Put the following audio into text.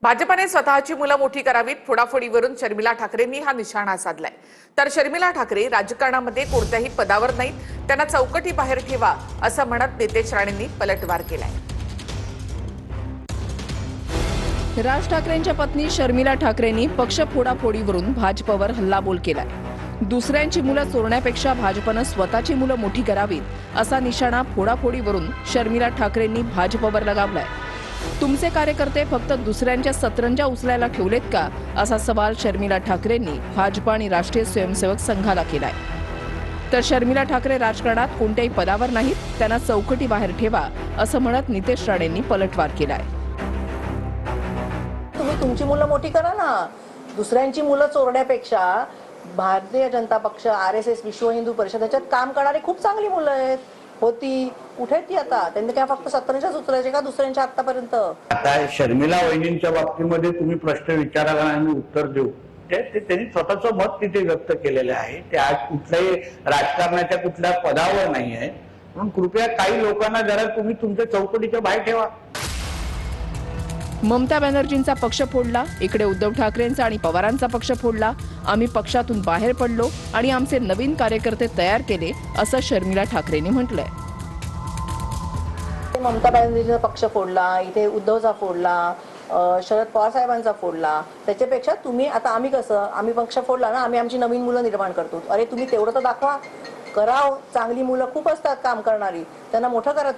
भाजपने स्वतःची मुलं मोठी करावीत फोडाफोडीवरून शर्मिला ठाकरेंनी हा निशाणा साधलाय। तर शर्मिला ठाकरे राजकारणामध्ये कोणत्याही पदावर नाहीत, त्यांना चौकटी बाहेर ठेवा असं म्हणत नितेश राणेंनी पलटवार केलाय। राज ठाकरेंच्या पत्नी शर्मिला ठाकरेंनी पक्ष फोडाफोडीवरून भाजपवर हल्लाबोल केलाय। दुसऱ्यांची मुलं चोरण्यापेक्षा भाजपनं स्वतःची मुलं मोठी करावीत असा निशाणा फोडाफोडीवरून शर्मिला ठाकरेंनी भाजपवर लगावलाय। तुमचे कार्यकर्ते फक्त दुसऱ्यांच्या सतरंजा उचलायला ठेवलेत का असा सवाल शर्मिला ठाकरेंनी भाजप आणि राष्ट्रीय स्वयंसेवक संघाला केलाय। तर शर्मिला ठाकरे राजकारणात कोणत्याही पदावर नाहीत, त्यांना चौकटी बाहेर ठेवा असं म्हणत नितेश राणेंनी पलटवार केलाय। तुम्ही तुमची मुलं मोठी करा ना, दुसऱ्यांची मुलं चोरण्यापेक्षा भारतीय जनता पक्ष, RSS, विश्व हिंदू परिषद याच्यात काम करणारी खूप चांगली मुलं आहेत होती। कुठे ती आता? त्यांनी काय फक्त सतरंजाच उचलायचे का दुसऱ्यांच्या आतापर्यंत? आता शर्मिला वहिनींच्या बाबतीमध्ये तुम्ही प्रश्न विचारायला आणि उत्तर देऊ, त्यांनी स्वतःचं मत तिथे व्यक्त केलेलं आहे। ते आज कुठल्याही राजकारणाच्या कुठल्या पदावर नाही आहे, म्हणून कृपया काही लोकांना जरा तुम्ही तुमच्या चौकटीच्या बाहेर ठेवा। ममता बॅनर्जींचा पक्ष फोडला, इकडे उद्धव ठाकरेंचा आणि पवारांचा पक्ष फोडला। आम्ही पक्षातून बाहेर पडलो आणि आमचे नवीन कार्यकर्ते तयार केले असं शर्मिला ठाकरेंनी म्हटलंय। ममता बॅनर्जीचा पक्ष फोडला, इथे उद्धवचा फोडला, शरद पवार साहेबांचा फोडला। त्याच्यापेक्षा तुम्ही आता आम्ही पक्ष फोडला ना, आम्ही आमची नवीन मुलं निर्माण करतो। अरे तुम्ही तेवढं तर दाखवा, करा। चांगली मुलं खूप असतात काम करणारी, त्यांना मोठं करा।